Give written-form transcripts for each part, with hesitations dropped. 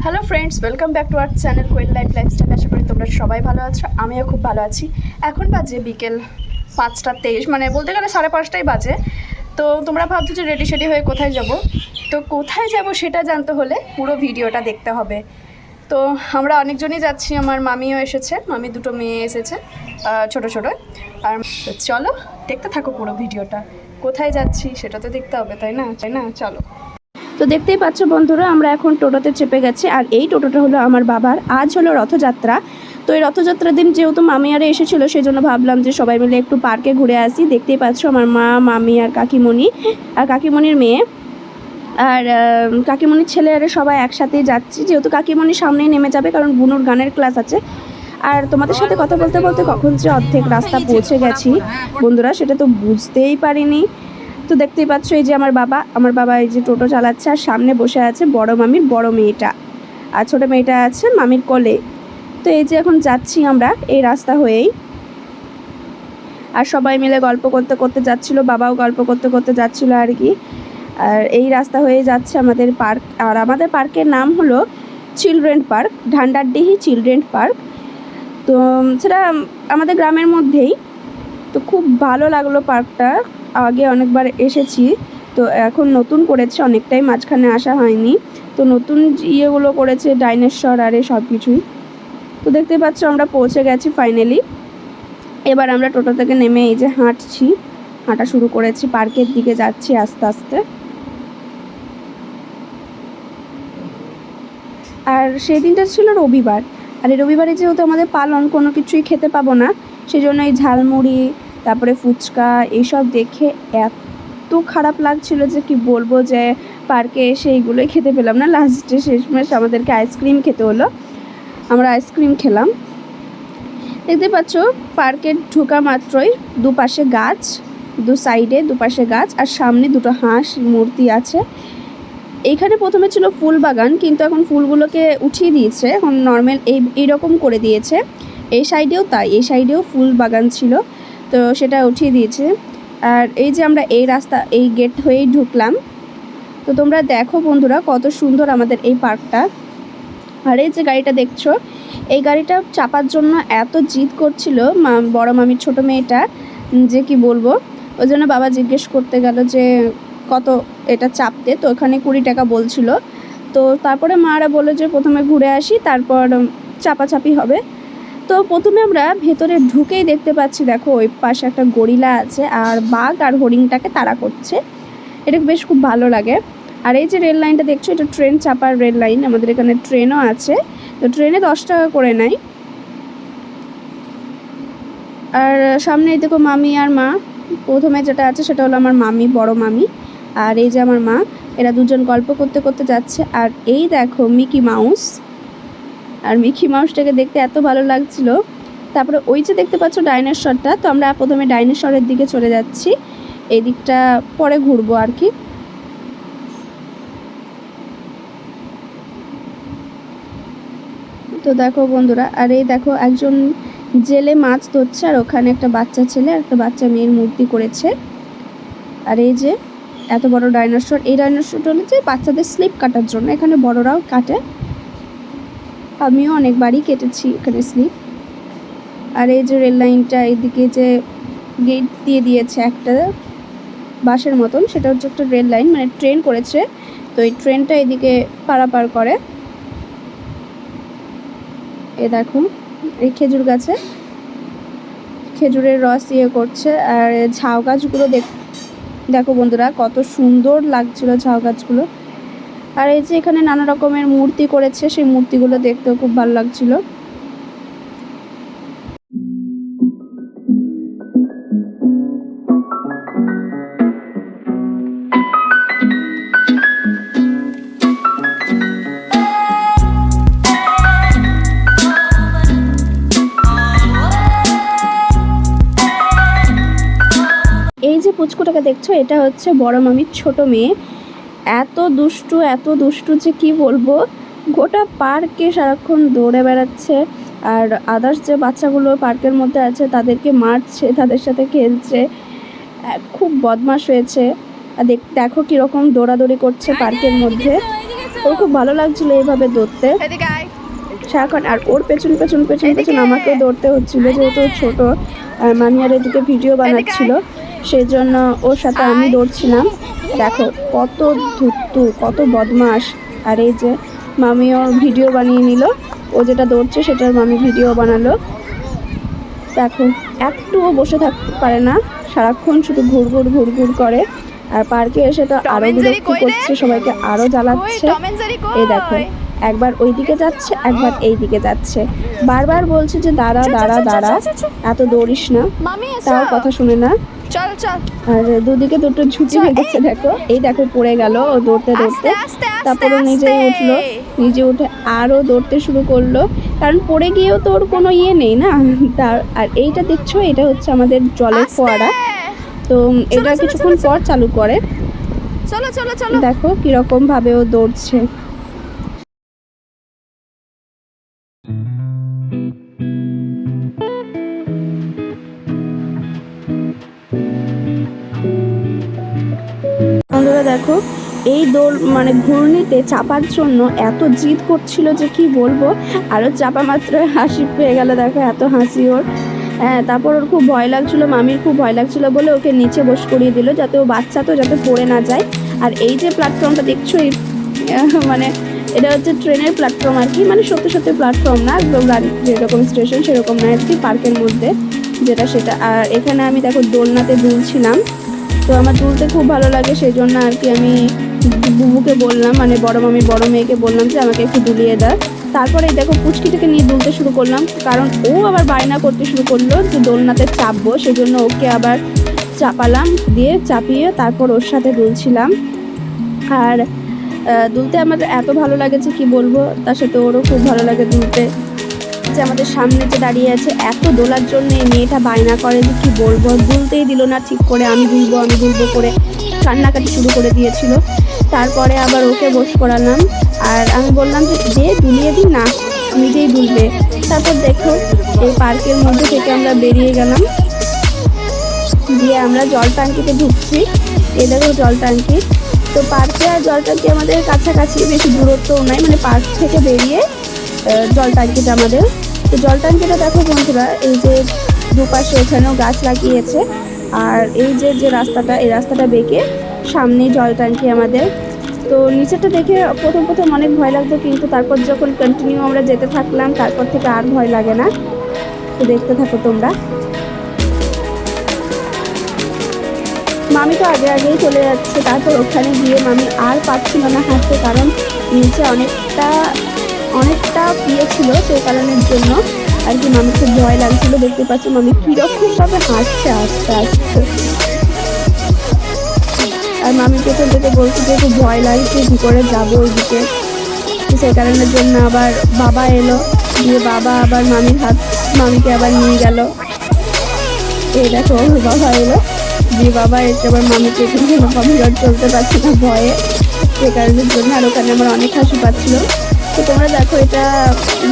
Hello friends, welcome back to our channel Koyel Lifestyle. আশা করি তোমরা সবাই ভালো আছো, আমিও খুব ভালো আছি। এখন বাজে বিকেল 5টা 23, মানে বলতে গেলে 5:30টাই বাজে। তো তোমরা ভাবছো যে রেডি শেডি হয়ে কোথায় যাব। তো কোথায় যাব সেটা জানতে হলে পুরো ভিডিওটা দেখতে হবে। তো আমরা অনেকজনই যাচ্ছি, আমার মামিও এসেছে, মামি দুটো মেয়ে এসেছে ছোটো ছোটো। আর চলো দেখতে থাকো পুরো ভিডিওটা। কোথায় যাচ্ছি সেটা তো দেখতে হবে, তাই না? চলো। তো দেখতেই পাচ্ছ বন্ধুরা, আমরা এখন টোটোতে চেপে গেছি। আর এই টোটোটা হলো আমার বাবার। আজ হলো রথযাত্রা। তো এই রথযাত্রার দিন যেহেতু মামি আরে এসেছিলো, সেই জন্য ভাবলাম যে সবাই মিলে একটু পার্কে ঘুরে আসি। দেখতেই পাচ্ছ আমার মা, মামি আর কাকিমণি আর কাকিমণির মেয়ে আর কাকিমণির ছেলে আরে সবাই একসাথেই যাচ্ছি, যেহেতু কাকিমণির সামনেই নেমে যাবে, কারণ বুনুর গানের ক্লাস আছে। আর তোমাদের সাথে কথা বলতে বলতে কখন যে অর্ধেক রাস্তা পৌঁছে গেছি বন্ধুরা, সেটা তো বুঝতেই পারিনি। তো দেখতেই পাচ্ছ এই যে আমার বাবা এই যে টোটো চালাচ্ছে, আর সামনে বসে আছে বড় মামির বড় মেয়েটা, আর ছোট মেয়েটা আছে মামির কোলে। তো এই যে এখন যাচ্ছি আমরা এই রাস্তা হয়েই, আর সবাই মিলে গল্প করতে করতে যাচ্ছিল, বাবাও গল্প করতে করতে যাচ্ছিল আর কি। আর এই রাস্তা হয়ে যাচ্ছে আমাদের পার্ক, আর আমাদের পার্কের নাম হলো চিলড্রেন পার্ক, ঢান্ডারডিহি চিলড্রেন পার্ক। তো সেটা আমাদের গ্রামের মধ্যেই। তো খুব ভালো লাগলো পার্কটা, আগে অনেকবার এসেছি, তো এখন নতুন করেছে, অনেকটাই মাঝখানে আসা হয়নি। তো নতুন ইয়েগুলো করেছে, ডাইনোসর আর সব কিছুই। তো দেখতে পাচ্ছ আমরা পৌঁছে গেছি ফাইনালি। এবার আমরা টোটো থেকে নেমে এই যে হাঁটা শুরু করেছি, পার্কের দিকে যাচ্ছি আস্তে আস্তে। আর সেই দিনটা ছিল রবিবার, আর এই রবিবারে যেহেতু আমাদের পালন, কোনো কিছুই খেতে পাবো না, সেই জন্য এই ঝালমুড়ি তারপরে ফুচকা এইসব দেখে এত খারাপ লাগছিল যে কি বলবো, যে পার্কে এসে এইগুলোই খেতে পেলাম না। লাস্টে শেষমেশ আমাদেরকে আইসক্রিম খেতে হলো, আমরা আইসক্রিম খেলাম। দেখতে পাচ্ছ পার্কের ঢোকা মাত্রই দুপাশে গাছ, দুপাশে গাছ, আর সামনে দুটো হাঁস মূর্তি আছে। এইখানে প্রথমে ছিল ফুল বাগান, কিন্তু এখন ফুলগুলোকে উঠিয়ে দিয়েছে, এখন নর্মাল এইরকম করে দিয়েছে। এই সাইডেও ফুল বাগান ছিল, তো সেটা উঠিয়ে দিয়েছে। আর এই যে আমরা এই গেট হয়েই ঢুকলাম। তো তোমরা দেখো বন্ধুরা কত সুন্দর আমাদের এই পার্কটা। আর এই যে গাড়িটা দেখছো, এই গাড়িটা চাপার জন্য এত জিদ করছিল বড় মামির ছোট মেয়েটা, যে কি বলবো। ওই জন্য বাবা জিজ্ঞেস করতে গেল যে কত এটা চাপতে, তো ওখানে 20 টাকা বলছিল। তো তারপরে মারা বললো যে প্রথমে ঘুরে আসি, তারপর চাপাচাপি হবে। তো প্রথমে আমরা ভেতরে ঢুকেই দেখতে পাচ্ছি, দেখো ওই পাশে একটা গরিলা আছে, আর বাঘ আর হরিণটাকে তাড়া করছে। এটা বেশ খুব ভালো লাগে। আর এই যে রেল লাইনটা দেখছো, এটা ট্রেন চাপার রেল লাইন, আমাদের এখানে ট্রেনও আছে। তো ট্রেনে 10 টাকা করে নেয়। আর সামনেই দেখো মামি আর মা, প্রথমে যেটা আছে সেটা হলো আমার মামি, বড় মামি, আর এই যে আমার মা, এরা দুজন গল্প করতে করতে যাচ্ছে। আর এই দেখো মিকি মাউস, আর মিকি মাউসটাকে দেখতে এত ভালো লাগছিল। তারপরে ওই যে দেখতে পাচ্ছ ডাইনোসরটা, তো আমরা প্রথমে ডাইনোসরের দিকে চলে যাচ্ছি, এই দিকটা পরে ঘুরবো আর কি। তো দেখো বন্ধুরা, আর এই দেখো একজন জেলে মাছ ধরছে, আর ওখানে একটা বাচ্চা ছেলে আর একটা বাচ্চা মেয়ের মূর্তি করেছে। আর এই যে এত বড় ডাইনোসর, এই ডাইনোসরটা হলো যে বাচ্চাদের স্লিপ কাটার জন্য, এখানে বড়রাও কাটে, আমিও অনেকবারই কেটেছি এখানে স্লিপ। আর এই যে রেল লাইনটা, এইদিকে যে গেট দিয়ে দিয়েছে একটা বাসের মতন, সেটা হচ্ছে একটা রেল লাইন, মানে ট্রেন করেছে। তো এই ট্রেনটা এদিকে পারাপার করে। এ দেখো এই খেজুর গাছে খেজুরের রস করছে। আর ঝাউ গাছগুলো দেখো বন্ধুরা কত সুন্দর লাগছিল ঝাউ গাছগুলো। আর এই যে এখানে নানা রকমের মূর্তি করেছে, সেই মূর্তিগুলো দেখতেও খুব ভালো লাগছিল। এই যে পুচকুটাকে দেখছো, এটা হচ্ছে বড় মামির ছোট মেয়ে। এত দুষ্টু যে কি বলবো, গোটা পার্কে সারাক্ষণ দৌড়ে বেড়াচ্ছে। আর আদার্স যে বাচ্চাগুলো পার্কের মধ্যে আছে তাদেরকে মারছে, তাদের সাথে খেলছে, খুব বদমাশ হয়েছে। আর দেখো কীরকম দৌড়াদৌড়ি করছে পার্কের মধ্যে। ওর খুব ভালো লাগছিল এইভাবে দৌড়তে সারাক্ষণ। আর ওর পেছন পেছন পেছন পেছন আমাকেও দৌড়তে হচ্ছিলো, যেহেতু ছোট। আর মামি আর এদিকে ভিডিও বানাচ্ছিল, সেই জন্য ওর সাথে আমি দৌড়ছিলাম। দেখো কত ধুত্তু, কত বদমাস। আর এই যে মামি ওর ভিডিও বানিয়ে নিল, ও যেটা দৌড়ছে সেটার মামি ভিডিও বানালো। দেখো একটুও বসে থাকতে পারে না, সারাক্ষণ শুধু ঘুরঘুর ঘুরঘুর করে। আর পার্কে এসে তো আরো বিরক্তি করছে, সবাইকে আরো জ্বালাচ্ছে। এই দেখো একবার ওই দিকে যাচ্ছে, একবার এই দিকে যাচ্ছে, বারবার বলছে যে দাঁড়া দাঁড়া দাঁড়া, এত দৌড়িস না, তাও কথা শুনে না। আর দুদিকে দুটো ঝুঁকি বেঁধেছে। দেখো এই দেখো পড়ে গেল ও দৌড়তে দৌড়তে, তারপরে নিজেই উঠলো, নিজে উঠে আরও দৌড়তে শুরু করলো, কারণ পড়ে গিয়েও তোর কোনো ইয়ে নেই না। আর এইটা দেখছো, এটা হচ্ছে আমাদের জলের ফোয়ারা। তো এটা কিছুক্ষণ পর চালু করে। দেখো কিরকম ভাবে ও দৌড়ছে। বন্ধুরা দেখো এই দৌড় মানে ঘূর্ণিতে চাপার জন্য এত জিদ করছিল যে কি বলবো। আরও চাপা মাত্র হাসি পেয়ে গেল, দেখো এত হাসি ওর। হ্যাঁ, তারপর ওর খুব ভয় লাগছিল, মামির খুব ভয় লাগছিল বলে ওকে নিচে বস করিয়ে দিল, যাতে ও বাচ্চা তো যাতে পড়ে না যায়। আর এই যে প্ল্যাটফর্মটা দেখছো, এই মানে এটা হচ্ছে ট্রেনের প্ল্যাটফর্ম আর কি, মানে সত্যি সত্যি প্ল্যাটফর্ম না, একদম যেরকম স্টেশন সেরকম না আর কি, পার্কের মধ্যে যেটা সেটা। আর এখানে আমি দেখো দোলনাতে দুলছিলাম, তো আমার দুলতে খুব ভালো লাগে, সেই জন্য আর কি আমি বুবুকে বললাম, মানে বড় মামি বড় মেয়েকে বললাম যে আমাকে একটু দুলিয়ে দেয়। তারপরে দেখো পুচকিটাকে নিয়ে দুলতে শুরু করলাম, কারণ ও আবার বায়না করতে শুরু করলো যে দোলনাতে চাপবো, সেই জন্য ওকে আবার চাপালাম, দিয়ে চাপিয়ে তারপর ওর সাথে দুলছিলাম। আর দুলতে আমার এত ভালো লাগেছে কি বলবো, তার সাথে ওরও খুব ভালো লাগে দুলতে। যে আমাদের সামনে যে দাঁড়িয়ে আছে, এত দোলার জন্য এই মেয়েটা বায়না করে যে কি বলবো, দুলতেই দিল না ঠিক করে, আমি দুলবো করে কান্নাকাটি শুরু করে দিয়েছিল। তারপরে আবার ওকে বস করালাম, আর আমি বললাম যে দুলিয়ে দিই না, নিজেই দুলবে। তারপর দেখো এই পার্কের মধ্যে থেকে আমরা বেরিয়ে গেলাম, দিয়ে আমরা জল ট্যাঙ্কিতে ঢুকছি। এই দেখো জল ট্যাঙ্কি, তো পার্কে আর জল ট্যাঙ্কি আমাদের কাছাকাছি, বেশি দূরত্বও নাই, মানে পার্ক থেকে বেরিয়ে জল ট্যাঙ্কিটা আমাদের। তো জল ট্যাঙ্কিটা দেখো বন্ধুরা, এই যে দুপাশে এখানেও গাছ লাগিয়েছে, আর এই যে রাস্তাটা, এই রাস্তাটা বেঁকে সামনেই জল ট্যাঙ্কি আমাদের। তো নিচেটা দেখে প্রথম অনেক ভয় লাগতো, কিন্তু তারপর যখন কন্টিনিউ আমরা যেতে থাকলাম, তারপর থেকে আর ভয় লাগে না। তো দেখতে থাকো তোমরা। মামি তো আগেই চলে যাচ্ছে, তারপর ওখানে গিয়ে মামি আর পারছিল না হাঁটতে, কারণ নিচে অনেকটা ইয়ে ছিল, সেই কারণের জন্য আর কি মামি খুব ভয় লাগছিল। দেখতে পাচ্ছি মামি কীরকমভাবে হাঁটছে আস্তে আস্তে। আর মামি পেছন থেকে বলছি যে খুব ভয় লাগছে, কী করে যাবো ওইদিকে। সেই কারণের জন্য আবার বাবা এলো, দিয়ে বাবা আবার মামিকে আবার নিয়ে গেল। এই দেখো বাবা এলো, দিয়ে বাবা এসে আবার মামিকে মামি আর চলতে পারছি না ভয়ে, সে কারণের জন্য। আর ওখানে আমার অনেক হাসি পাচ্ছিল। তো তোমরা দেখো এটা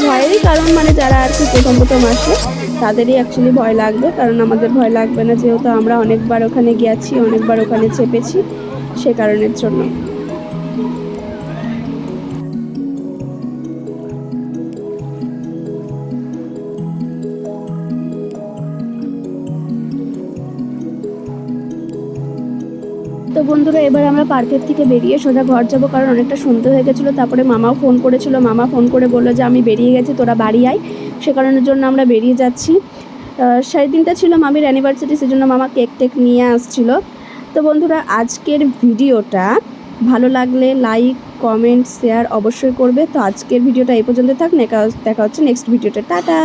ভয়েরই কারণ, মানে যারা আর কি প্রথম আসে তাদেরই অ্যাকচুয়ালি ভয় লাগবে, কারণ আমাদের ভয় লাগবে না, যেহেতু আমরা অনেকবার ওখানে গেছি, অনেকবার ওখানে চেপেছি, সে কারণের জন্য। তো বন্ধুরা এবার আমরা পার্কের থেকে বেরিয়ে সোজা ঘর যাব, কারণ অনেকটা সন্ধ্যে হয়ে গেছিলো। তারপরে মামাও ফোন করেছিল, মামা ফোন করে বললো যে আমি বেরিয়ে গেছি, তোরা বাড়ি আয়। সে কারণের জন্য আমরা বেরিয়ে যাচ্ছি। সেই দিনটা ছিল মামির অ্যানিভার্সারি, সেজন্য মামা কেক নিয়ে আসছিল। তো বন্ধুরা আজকের ভিডিওটা ভালো লাগলে লাইক কমেন্ট শেয়ার অবশ্যই করবে। তো আজকের ভিডিওটা এই পর্যন্ত থাক, দেখা হচ্ছে নেক্সট ভিডিওটা। টাটা।